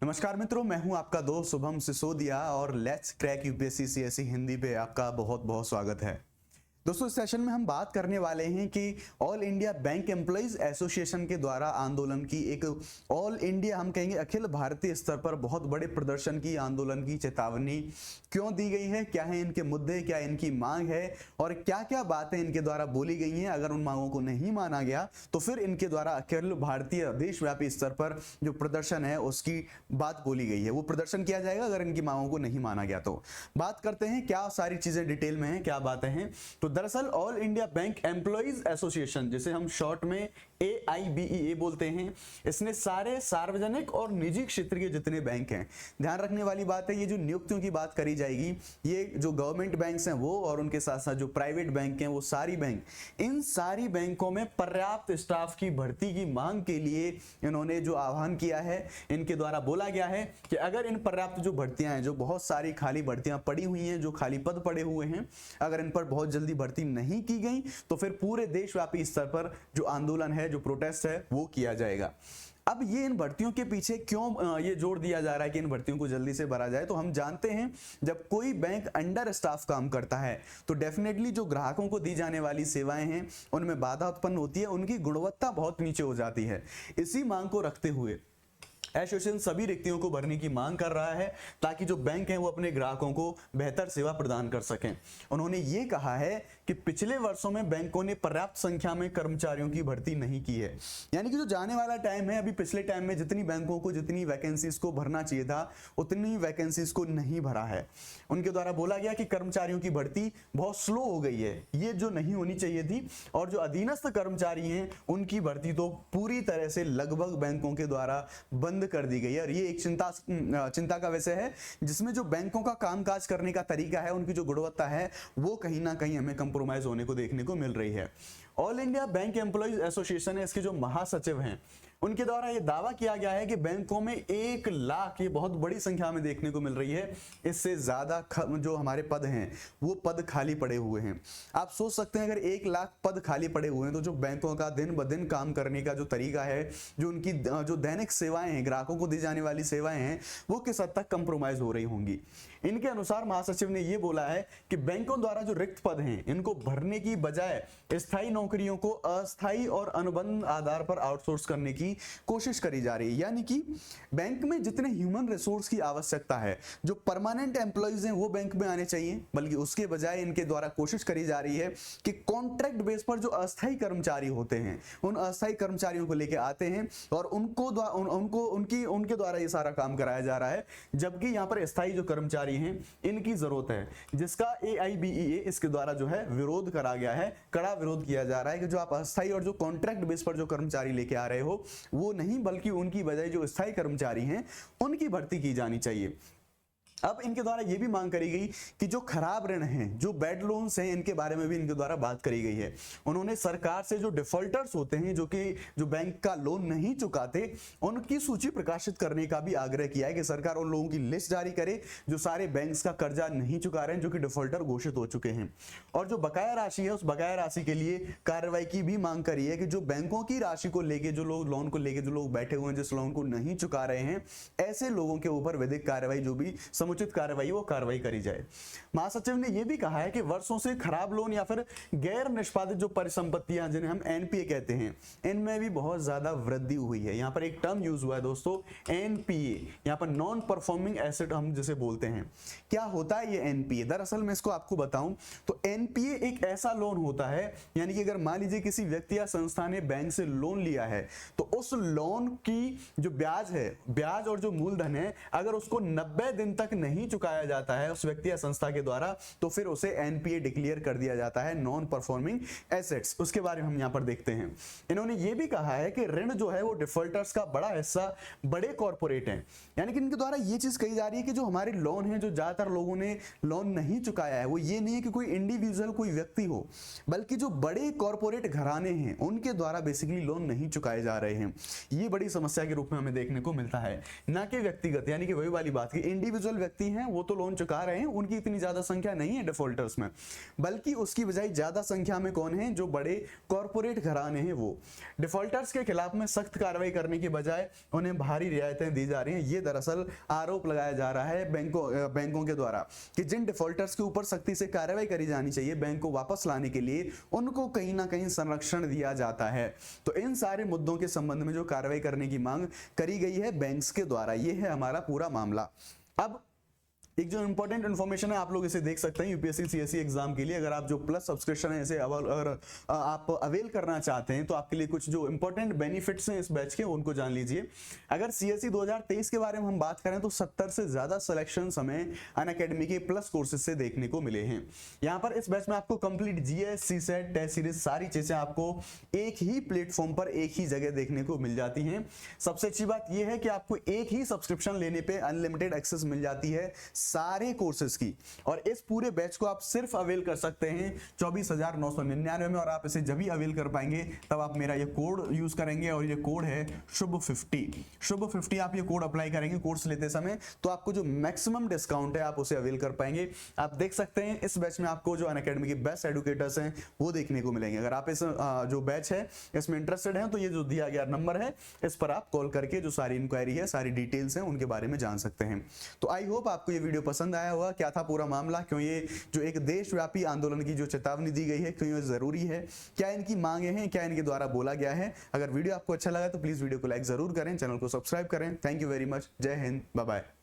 नमस्कार मित्रों, मैं हूं आपका दोस्त शुभम सिसोदिया और let's crack UPSC CSE Hindi पे आपका बहुत बहुत स्वागत है। दोस्तों, इस सेशन में हम बात करने वाले हैं कि all India bank employees association के द्वारा आंदोलन की एक ऑल इंडिया हम कहेंगे अखिल भारतीय स्तर पर बहुत बड़े प्रदर्शन की आंदोलन की चेतावनी क्यों दी गई है, क्या है इनके मुद्दे, क्या इनकी मांग है और क्या क्या बातें इनके द्वारा बोली गई हैं। अगर उन मांगों को नहीं माना गया तो फिर इनके द्वारा अखिल भारतीय देशव्यापी स्तर पर जो प्रदर्शन है उसकी बात बोली गई है, वो प्रदर्शन किया जाएगा अगर इनकी मांगों को नहीं माना गया। तो बात करते हैं क्या सारी चीजें डिटेल में हैं, क्या बातें हैं। तो दरअसल all India bank employees association, जिसे हम शॉर्ट में AIBEA बोलते हैं, इसने सारे सार्वजनिक और निजी क्षेत्र के जितने बैंक हैं, ध्यान रखने वाली बात है ये जो नियुक्तियों की बात करी जाएगी, ये जो गवर्नमेंट बैंक्स हैं वो और उनके साथ साथ जो प्राइवेट बैंक हैं वो सारी बैंक, इन सारी बैंकों में पर्याप्त स्टाफ की भर्ती की मांग के लिए इन्होंने जो आह्वान किया है, इनके द्वारा बोला गया है कि अगर इन पर्याप्त जो भर्तियां हैं, जो बहुत सारी खाली भर्तियां पड़ी हुई हैं, जो खाली पद पड़े हुए हैं, अगर इन पर बहुत जल्दी भर्ती नहीं की गई तो फिर पूरे देशव्यापी स्तर पर जो आंदोलन है, जो प्रोटेस्ट है वो किया जाएगा। अब ये इन भर्तियों के पीछे क्यों ये जोर दिया जा रहा है कि इन भर्तियों को जल्दी से भरा जाए, तो हम जानते हैं जब कोई बैंक अंडर स्टाफ काम करता है तो डेफिनेटली जो ग्राहकों को दी जाने वाली सेवाएं हैं उनमें बाधा उत्पन्न होती है, उनकी गुणवत्ता बहुत नीचे हो जाती है। इसी मांग को रखते हुए एसोसिएशन सभी रिक्तियों को भरने की मांग कर रहा है ताकि जो बैंक हैं वो अपने ग्राहकों को बेहतर सेवा प्रदान कर सकें। उन्होंने ये कहा है कि पिछले वर्षों में बैंकों ने पर्याप्त संख्या में कर्मचारियों की भर्ती नहीं की है, यानी कि जो जाने वाला टाइम है, अभी पिछले टाइम में जितनी बैंकों को जितनी वैकेंसीज को भरना चाहिए था उतनी वैकेंसीज को नहीं भरा है। उनके द्वारा बोला गया कि कर्मचारियों की भर्ती बहुत स्लो हो गई है, ये जो नहीं होनी चाहिए थी, और जो अधीनस्थ कर्मचारी हैं उनकी भर्ती तो पूरी तरह से लगभग बैंकों के द्वारा बंद कर दी गई है। और ये एक चिंता का विषय है जिसमें जो बैंकों का कामकाज करने का तरीका है, उनकी जो गुणवत्ता है वो कहीं ना कहीं हमें कंप्रोमाइज होने को देखने को मिल रही है। All India bank employees association है, इसके जो महासचिव हैं उनके द्वारा ये दावा किया गया है कि बैंकों में 1 लाख, ये बहुत बड़ी संख्या में देखने को मिल रही है, इससे ज्यादा जो हमारे पद हैं वो पद खाली पड़े हुए हैं। आप सोच सकते हैं अगर 1 लाख पद खाली पड़े हुए हैं तो जो बैंकों का दिन ब दिन काम करने का जो तरीका है, जो उनकी जो दैनिक सेवाएं हैं, ग्राहकों को दी जाने वाली सेवाएं हैं, वो किस हद तक कंप्रोमाइज हो रही होंगी। इनके अनुसार महासचिव ने यह बोला है कि बैंकों द्वारा जो रिक्त पद हैं इनको भरने की बजाय स्थायी नौकरियों को अस्थायी और अनुबंध आधार पर आउटसोर्स करने की कोशिश करी जा रही है। यानी कि बैंक में जितने ह्यूमन रिसोर्स की आवश्यकता है, जो परमानेंट एम्प्लॉइज हैं वो बैंक में आने चाहिए, बल्कि उसके बजाय इनके द्वारा कोशिश करी जा रही है कि कॉन्ट्रैक्ट बेस पर जो अस्थायी कर्मचारी होते हैं उन अस्थायी कर्मचारियों को लेकर आते हैं और उनके द्वारा ये सारा काम कराया जा रहा है, जबकि यहाँ पर स्थायी जो कर्मचारी हैं इनकी जरूरत है, जिसका AIBEA इसके द्वारा जो है विरोध करा गया है, कड़ा विरोध किया जा रहा है कि जो आप अस्थायी और जो कॉन्ट्रैक्ट बेस पर जो कर्मचारी लेके आ रहे हो वो नहीं, बल्कि उनकी बजाय जो स्थायी कर्मचारी हैं उनकी भर्ती की जानी चाहिए। अब इनके द्वारा यह भी मांग करी गई कि जो खराब ऋण हैं, जो बैड लोन्स हैं, इनके बारे में भी इनके द्वारा बात करी गई है। उन्होंने सरकार से जो डिफॉल्टर्स होते हैं, जो बैंक का लोन नहीं चुकाते, उनकी सूची प्रकाशित करने का भी आग्रह किया है कि सरकार उन लोगों की लिस्ट जारी करे जो सारे बैंक्स का कर्जा नहीं चुका रहे हैं, जो कि डिफॉल्टर घोषित हो चुके हैं, और जो बकाया राशि है उस बकाया राशि के लिए कार्रवाई की भी मांग करी है कि जो बैंकों की राशि को लेके, जो लोग लोन को लेके जो लोग बैठे हुए हैं, जिस लोन को नहीं चुका रहे हैं, ऐसे लोगों के ऊपर विधिक कार्रवाई, जो भी समुचित कार्रवाई वो कार्रवाई करी जाए। महासचिव ने यह भी कहा है कि वर्षों से खराब लोन या फिर गैर निष्पादित जो परिसंपत्तियां, जिन्हें हम NPA कहते हैं, इनमें भी बहुत ज्यादा वृद्धि हुई है। यहां पर एक टर्म यूज हुआ है दोस्तों, NPA, यहां पर नॉन परफॉर्मिंग एसेट हम जिसे बोलते हैं। क्या होता है ये NPA? दरअसल मैं इसको आपको बताऊं तो NPA एक ऐसा लोन होता है, यानी कि अगर मान लीजिए किसी व्यक्ति या संस्था ने बैंक से लोन लिया है तो उस लोन की जो ब्याज है, ब्याज और जो मूलधन है, अगर उसको 90 दिन तक नहीं चुकाया जाता है उस व्यक्ति या संस्था के द्वारा, तो फिर उसे NPA डिक्लेयर कर दिया जाता है, नॉन परफॉर्मिंग एसेट्स। उसके बारे में हम यहां पर देखते हैं। इन्होंने यह भी कहा है कि ऋण जो है वो डिफॉल्टर्स का बड़ा हिस्सा बड़े कॉर्पोरेट हैं, यानी कि इनके द्वारा यह चीज कही जा रही है कि जो हमारे लोन हैं, जो ज्यादातर लोगों ने लोन नहीं चुकाया है, वो ये नहीं है कि कोई इंडिविजुअल, कोई व्यक्ति हो, बल्कि जो बड़े कॉर्पोरेट घराने हैं उनके द्वारा बेसिकली लोन नहीं चुकाए जा रहे हैं। ये बड़ी समस्या के रूप में हमें देखने को मिलता है, ना कि व्यक्तिगत, यानी कि वही वाली बात कि इंडिविजुअल व्यक्ति हैं वो तो लोन चुका रहे हैं, उनकी इतनी ज्यादा संख्या नहीं है डिफॉल्टर्स में, बल्कि उसकी बजाय ज्यादा संख्या में कौन है, जो बड़े कॉर्पोरेट घराने हैं वो। डिफॉल्टर्स के खिलाफ में सख्त कार्रवाई करने की बजाय उन्हें भारी रियायतें दी जा रही हैं। ये दरअसल आरोप लगाया जा रहा है बैंकों के द्वारा कि जिन डिफॉल्टर्स के ऊपर सख्ती से कार्रवाई करी जानी चाहिए बैंक को वापस लाने के लिए, उनको कहीं ना कहीं संरक्षण दिया जाता है। तो इन सारे मुद्दों के संबंध में जो कार्रवाई करने की मांग करी गई है बैंक्स के द्वारा, ये है हमारा पूरा मामला। अब एक जो इंपॉर्टेंट इन्फॉर्मेशन है, आप लोग इसे देख सकते हैं यूपीएससी सीएससी एग्जाम के लिए, अगर आप जो प्लस सब्सक्रिप्शन है इसे अगर आप अवेल करना चाहते हैं तो आपके लिए कुछ जो इंपॉर्टेंट बेनिफिट्स हैं इस बैच के उनको जान लीजिए। अगर सीएससी 2023 के बारे में हम बात करें तो 70 से ज्यादा सिलेक्शन हमें अनअकैडमी के प्लस कोर्सेज से देखने को मिले हैं। यहाँ पर इस बैच में आपको complete GS, CSAT, test series सारी चीजें आपको एक ही प्लेटफॉर्म पर एक ही जगह देखने को मिल जाती हैं। सबसे अच्छी बात यह है कि आपको एक ही सब्सक्रिप्शन लेने पे अनलिमिटेड एक्सेस मिल जाती है सारे कोर्सेज की, और इस पूरे बैच को आप सिर्फ अवेल कर सकते हैं 24,999 में, और आप इसे जब भी अवेल कर पाएंगे तब आप मेरा ये कोड यूज करेंगे, और ये कोड है शुभ50। शुभ50 आप ये कोड अप्लाई करेंगे कोर्स लेते समय तो आपको जो मैक्सिमम डिस्काउंट है आप उसे अवेल कर पाएंगे। आप देख सकते हैं इस बैच में आपको जो अनअकैडमी के बेस्ट एडुकेटर्स हैं वो देखने को मिलेंगे। अगर आप इस जो बैच है इसमें इंटरेस्टेड हैं तो ये जो दिया गया नंबर है इस पर आप कॉल करके जो सारी इंक्वायरी है, सारी डिटेल्स हैं उनके बारे में जान सकते हैं। तो आई होप आपको ये वीडियो पसंद आया होगा। क्या था पूरा मामला, क्यों ये जो एक देशव्यापी आंदोलन की जो चेतावनी दी गई है क्यों ये जरूरी है, क्या इनकी मांगे हैं, क्या इनके द्वारा बोला गया है। अगर वीडियो आपको अच्छा लगा तो प्लीज वीडियो को लाइक जरूर करें, चैनल को सब्सक्राइब करें। Thank you very much. जय हिंद, बाय बाय।